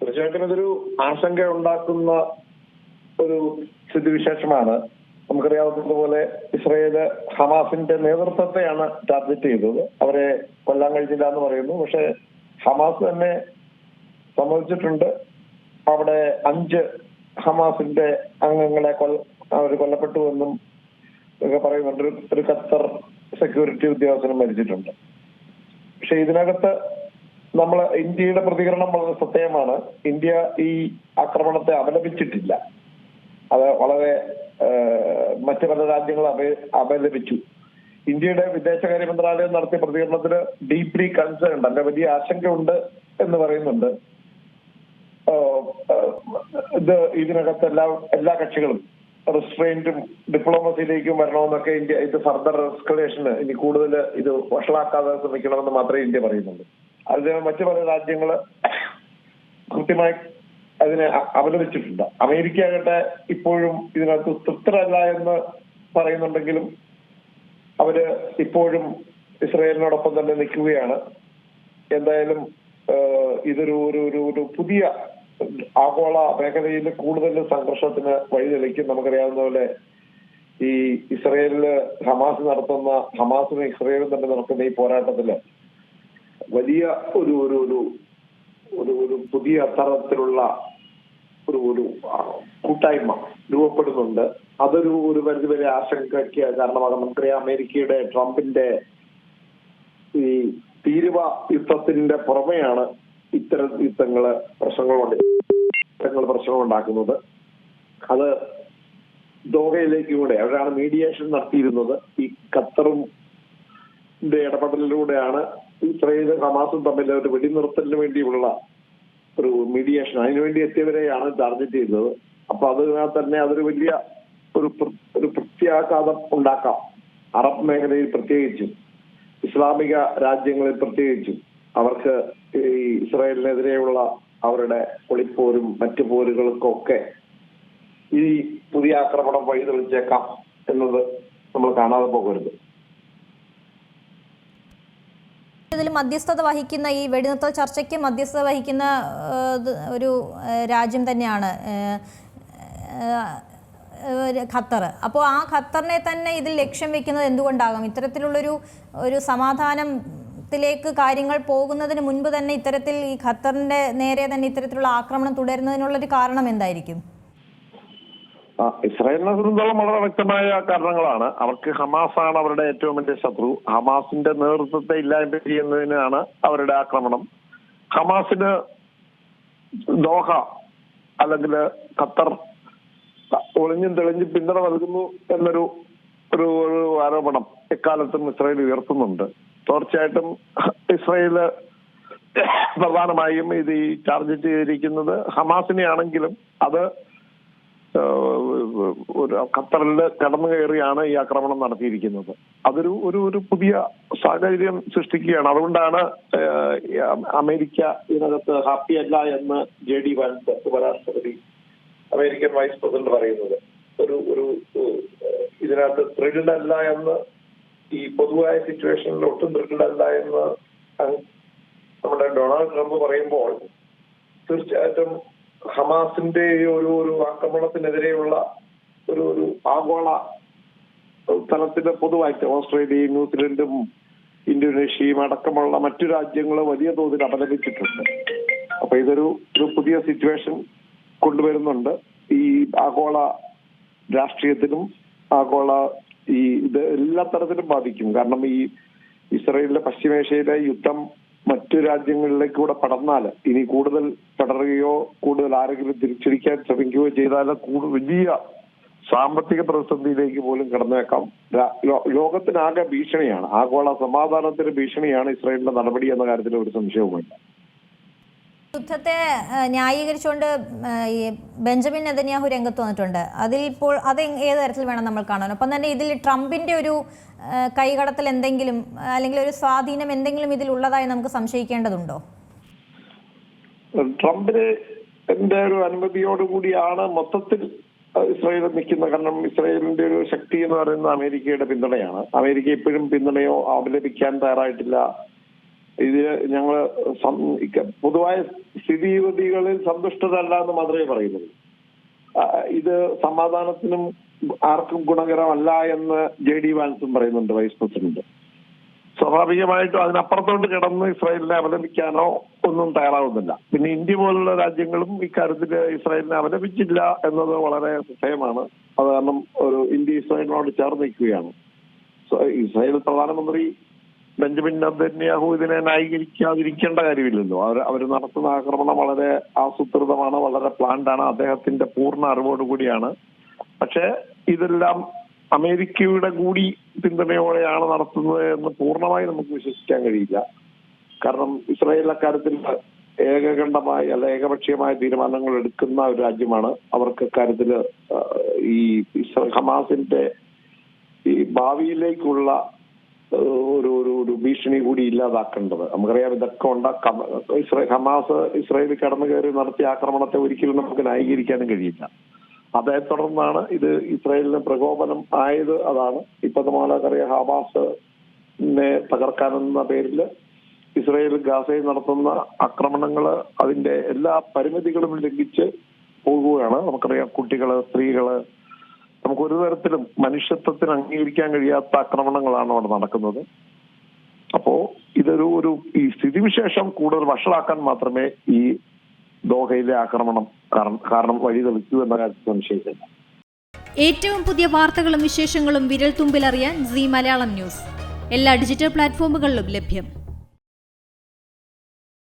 തീർച്ചയായിട്ടും ഇതൊരു ആശങ്ക ഉണ്ടാക്കുന്ന ഒരു സ്ഥിതിവിശേഷമാണ്. നമുക്കറിയാവുന്നതുപോലെ ഇസ്രയേല് ഹമാസിന്റെ നേതൃത്വത്തെയാണ് ടാർഗറ്റ് ചെയ്തത്. അവരെ കൊല്ലാൻ കഴിഞ്ഞില്ല എന്ന് പറയുന്നു. പക്ഷെ ഹമാസ് തന്നെ സമ്മതിച്ചിട്ടുണ്ട് അവിടെ 5 ഹമാസിന്റെ അംഗങ്ങളെ അവർ കൊല്ലപ്പെട്ടു എന്നും ഒക്കെ പറയുന്നുണ്ട്. ഒരു ഖത്തർ സെക്യൂരിറ്റി ഉദ്യോഗസ്ഥനും മരിച്ചിട്ടുണ്ട്. പക്ഷെ ഇതിനകത്ത് ഇന്ത്യയുടെ പ്രതികരണം വളരെ ശ്രദ്ധേയമാണ്. ഇന്ത്യ ഈ ആക്രമണത്തെ അപലപിച്ചിട്ടില്ല. അത് വളരെ മറ്റു പല രാജ്യങ്ങൾ അപലപിച്ചു. ഇന്ത്യയുടെ വിദേശകാര്യ മന്ത്രാലയം നടത്തിയ പ്രതികരണത്തിന് ഡീപ്ലി കൺസേൺഡ്, അല്ലെ വലിയ ആശങ്കയുണ്ട് എന്ന് പറയുന്നുണ്ട്. ഇതിനകത്ത് എല്ലാ കക്ഷികളും റിസ്ട്രെയിന്റും ഡിപ്ലോമസിയിലേക്കും വരണമെന്നൊക്കെ ഇത് ഫർദർ എസ്കലേഷന് ഇനി കൂടുതൽ ഇത് വഷളാക്കാതെ ശ്രമിക്കണമെന്ന് മാത്രമേ ഇന്ത്യ പറയുന്നുള്ളൂ. അതിന് മറ്റു പല രാജ്യങ്ങള് കൃത്യമായി അതിനെ അപലപിച്ചിട്ടുണ്ട്. അമേരിക്ക ആകട്ടെ ഇപ്പോഴും ഇതിനകത്ത് തൃപ്തരല്ല എന്ന് പറയുന്നുണ്ടെങ്കിലും അവര് ഇപ്പോഴും ഇസ്രയേലിനോടൊപ്പം തന്നെ നിൽക്കുകയാണ്. എന്തായാലും ഇതൊരു പുതിയ ആഗോള മേഖലയിൽ കൂടുതൽ സംഘർഷത്തിന് വഴിതെളിക്കും. നമുക്കറിയാവുന്ന പോലെ ഈ ഇസ്രയേലില് ഹമാസിനും ഇസ്രയേലും തന്നെ നടക്കുന്ന ഈ പോരാട്ടത്തില് വലിയ ഒരു പുതിയ തരത്തിലുള്ള ഒരു കൂട്ടായ്മ രൂപപ്പെടുന്നുണ്ട്. അതൊരു പരിധിവരെ ആശങ്കയ്ക്ക് കാരണമാകാം. നമുക്കറിയാം അമേരിക്കയുടെ ട്രംപിന്റെ ഈ തീരുവ യുദ്ധത്തിന്റെ പുറമെയാണ് ഇത്തരം പ്രശ്നങ്ങൾ ഉണ്ടാക്കുന്നത്. അത് ദോഹയിലേക്ക് കൂടെ അവരാണ് മീഡിയേഷൻ നടത്തിയിരുന്നത്. ഈ ഖത്തറും ഇടപെടലിലൂടെയാണ് ഇസ്രയേലും ഹമാസും തമ്മിൽ ഒരു വെടിനിർത്തലിന് വേണ്ടിയുള്ള ഒരു മീഡിയേഷൻ അതിനുവേണ്ടി എത്തിയവരെയാണ് ടാർഗറ്റ് ചെയ്തത്. അപ്പൊ അതിനകത്ത് തന്നെ അതൊരു വലിയ ഒരു പ്രത്യാഘാതം ഉണ്ടാക്കാം. അറബ് മേഖലയിൽ പ്രത്യേകിച്ചും ഇസ്ലാമിക രാജ്യങ്ങളിൽ പ്രത്യേകിച്ചും അവർക്ക് ഈ ഇസ്രായേലിനെതിരെയുള്ള അവരുടെ ഒളിപ്പോരും മറ്റു പോരുകൾക്കൊക്കെ ഈ പുതിയ ആക്രമണം വഴിതെളിച്ചേക്കാം എന്നത് നമ്മൾ കാണാതെ പോകരുത്. ഇതിൽ മധ്യസ്ഥത വഹിക്കുന്ന ഈ വെടിനിർത്തൽ ചർച്ചയ്ക്ക് മധ്യസ്ഥത വഹിക്കുന്ന ഒരു രാജ്യം തന്നെയാണ് ഖത്തർ. അപ്പോൾ ആ ഖത്തറിനെ തന്നെ ഇതിൽ ലക്ഷ്യം വെക്കുന്നത് എന്തുകൊണ്ടാകും? ഇത്തരത്തിലുള്ളൊരു സമാധാനത്തിലേക്ക് കാര്യങ്ങൾ പോകുന്നതിന് മുൻപ് തന്നെ ഇത്തരത്തിൽ ഈ ഖത്തറിന്റെ നേരെ തന്നെ ഇത്തരത്തിലുള്ള ആക്രമണം തുടരുന്നതിനുള്ളൊരു കാരണം എന്തായിരിക്കും? ഇസ്രായേലിനെ സംബന്ധിച്ചോളം വളരെ വ്യക്തമായ കാരണങ്ങളാണ്. അവർക്ക് ഹമാസാണ് അവരുടെ ഏറ്റവും വലിയ ശത്രു. ഹമാസിന്റെ നേതൃത്വത്തെ ഇല്ലായ്മ ചെയ്യുന്നതിനാണ് അവരുടെ ആക്രമണം. ഹമാസിന് ദോഹ അല്ലെങ്കിൽ ഖത്തർ ഒളിഞ്ഞും തെളിഞ്ഞും പിന്തുണ നൽകുന്നു എന്നൊരു ആരോപണം എക്കാലത്തും ഇസ്രായേൽ ഉയർത്തുന്നുണ്ട്. തീർച്ചയായിട്ടും ഇസ്രായേല് പ്രധാനമായും ഇത് ഈ ടാർഗറ്റ് ചെയ്തിരിക്കുന്നത് ഹമാസിനെ ആണെങ്കിലും അത് ഖത്തറിൽ കടന്നു കയറിയാണ് ഈ ആക്രമണം നടത്തിയിരിക്കുന്നത്. അതൊരു പുതിയ സാഹചര്യം സൃഷ്ടിക്കുകയാണ്. അതുകൊണ്ടാണ് അമേരിക്ക ഇതിനകത്ത് ഹാപ്പി അല്ല എന്ന് JD വാൻസ് ഉപരാഷ്ട്രപതി അമേരിക്കൻ വൈസ് പ്രസിഡന്റ് പറയുന്നത്. ഒരു ഇതിനകത്ത് ത്രില്ഡ് അല്ല എന്ന്, ഈ പൊതുവായ സിറ്റുവേഷനിൽ ഒട്ടും ത്രില്ഡ് അല്ല എന്ന് നമ്മുടെ ഡൊണാൾഡ് ട്രംപ് പറയുമ്പോൾ തീർച്ചയായിട്ടും ഹമാസിന്റെ ഒരു ആക്രമണത്തിനെതിരെയുള്ള ഒരു ആഗോള തലത്തില് പൊതുവായിട്ട് ഓസ്ട്രേലിയയും ന്യൂസിലൻഡും ഇന്തോനേഷ്യയും അടക്കമുള്ള മറ്റു രാജ്യങ്ങൾ വലിയ തോതിൽ അപലപിച്ചിട്ടുണ്ട്. അപ്പൊ ഇതൊരു പുതിയ സിറ്റുവേഷൻ കൊണ്ടുവരുന്നുണ്ട്. ഈ ആഗോള രാഷ്ട്രീയത്തിനും ആഗോള ഇത് എല്ലാ തരത്തിലും ബാധിക്കും. കാരണം ഈ ഇസ്രായേലിലെ പശ്ചിമേഷ്യയിലെ യുദ്ധം മറ്റു രാജ്യങ്ങളിലേക്ക് കൂടെ പടർന്നാൽ, ഇനി കൂടുതൽ പടരുകയോ കൂടുതൽ ആരെങ്കിലും തിരിച്ചടിക്കാൻ ശ്രമിക്കുകയോ ചെയ്താൽ വലിയ സാമ്പത്തിക പ്രതിസന്ധിയിലേക്ക് പോലും കടന്നേക്കാം. ലോകത്തിനാകെ ഭീഷണിയാണ്, ആഗോള സമാധാനത്തിന് ഭീഷണിയാണ് ഇസ്രായേലിന്റെ നടപടി എന്ന കാര്യത്തിൽ ഒരു സംശയവുമില്ല. യുദ്ധത്തെ ന്യായീകരിച്ചുകൊണ്ട് ഈ ബെഞ്ചമിൻ നെതന്യാഹു രംഗത്ത് വന്നിട്ടുണ്ട്. അതിലിപ്പോൾ അത് ഏത് തരത്തിൽ വേണം നമ്മൾ കാണാൻ? ഒപ്പം തന്നെ ഇതിൽ ട്രംപിന്റെ ഒരു കൈകടത്തൽ എന്തെങ്കിലും അല്ലെങ്കിൽ ഒരു സ്വാധീനം എന്തെങ്കിലും ഇതിൽ ഉള്ളതായി നമുക്ക് സംശയിക്കേണ്ടതുണ്ടോ? ട്രംപിന്റെ ഒരു അനുമതിയോടുകൂടിയാണ് മൊത്തത്തിൽ ഇസ്രായേൽ നിൽക്കുന്നത്. കാരണം ഇസ്രായേലിന്റെ ഒരു ശക്തി എന്ന് പറയുന്നത് അമേരിക്കയുടെ പിന്തുണയാണ്. അമേരിക്ക ഇപ്പോഴും പിന്തുണയോ അപലപിക്കാൻ തയ്യാറായിട്ടില്ല ഇത് ഞങ്ങൾ പൊതുവായ സ്ഥിതിഗതികളിൽ സന്തുഷ്ടരല്ല എന്ന് മാത്രമേ പറയുന്നുള്ളൂ. ഇത് സമാധാനത്തിനും ആർക്കും ഗുണകരമല്ല എന്ന് JD വാൻസും പറയുന്നുണ്ട്, വൈസ് പ്രസിഡന്റ്. സ്വാഭാവികമായിട്ടും അതിനപ്പുറത്തോട്ട് കിടന്ന് ഇസ്രായേലിനെ അപലപിക്കാനോ ഒന്നും തയ്യാറാവുന്നില്ല. പിന്നെ ഇന്ത്യ പോലുള്ള രാജ്യങ്ങളും ഇക്കാര്യത്തിൽ ഇസ്രായേലിനെ അപലപിച്ചില്ല എന്നത് വളരെ ശ്രദ്ധേയമാണ്. അത് കാരണം ഒരു ഇന്ത്യ ഇസ്രായേലിനോട് ചേർന്ന് നിൽക്കുകയാണ്. ഇസ്രായേൽ പ്രധാനമന്ത്രി ബെഞ്ചമിൻ നെതന്യാഹു ഇതിനെ ന്യായീകരിക്കാതിരിക്കേണ്ട കാര്യമില്ലല്ലോ. അവർ നടത്തുന്ന ആക്രമണം വളരെ ആസൂത്രിതമാണ്, വളരെ പ്ലാൻഡ് ആണ്, അദ്ദേഹത്തിന്റെ പൂർണ്ണ അറിവോടുകൂടിയാണ്. പക്ഷെ ഇതെല്ലാം അമേരിക്കയുടെ കൂടി പിന്തുണയോടെയാണ് നടത്തുന്നത് എന്ന് പൂർണ്ണമായി നമുക്ക് വിശ്വസിക്കാൻ കഴിയില്ല. കാരണം ഇസ്രായേൽ അക്കാര്യത്തിൽ ഏകകണ്ഠമായി അല്ല ഏകപക്ഷീയമായ തീരുമാനങ്ങൾ എടുക്കുന്ന ഒരു രാജ്യമാണ്. അവർക്ക് അക്കാര്യത്തിൽ ഈ ഹമാസിന്റെ ഈ ഭാവിയിലേക്കുള്ള ഒരു ഭീഷണി കൂടി ഇല്ലാതാക്കേണ്ടത്. നമുക്കറിയാം ഇതൊക്കെ ഹമാസ് ഇസ്രായേലിൽ കടന്നു കയറി നടത്തിയ ആക്രമണത്തെ ഒരിക്കലും നമുക്ക് ന്യായീകരിക്കാനും കഴിയില്ല. അതേ തുടർന്നാണ് ഇത് ഇസ്രായേലിന് പ്രകോപനം ആയത്. അതാണ് ഇപ്പൊ നമ്മളറിയാം, ഹമാസിനെ തകർക്കാനെന്ന പേരിൽ ഇസ്രായേൽ ഗാസയിൽ നടത്തുന്ന ആക്രമണങ്ങള് അതിന്റെ എല്ലാ പരിമിതികളും ലംഘിച്ച് പോകുകയാണ്. നമുക്കറിയാം, കുട്ടികള്, സ്ത്രീകള്, നമുക്ക് ഒരു തരത്തിലും മനുഷ്യത്വത്തിന് അംഗീകരിക്കാൻ കഴിയാത്ത ആക്രമണങ്ങളാണ് അവിടെ നടക്കുന്നത്. അപ്പോ ഇതൊരു ഈ സ്ഥിതിവിശേഷം കൂടുതൽ വഷളാക്കാൻ മാത്രമേ ഈ ദോഹയിലെ ആക്രമണം കാരണം വഴി തെളിക്കൂ എന്ന കാര്യത്തിൽ സംശയമില്ല. ഏറ്റവും പുതിയ വാർത്തകളും വിശേഷങ്ങളും വിരൽ തുമ്പിലറിയാൻ സീ മലയാളം ന്യൂസ് എല്ലാ ഡിജിറ്റൽ പ്ലാറ്റ്ഫോമുകളിലും ലഭ്യം.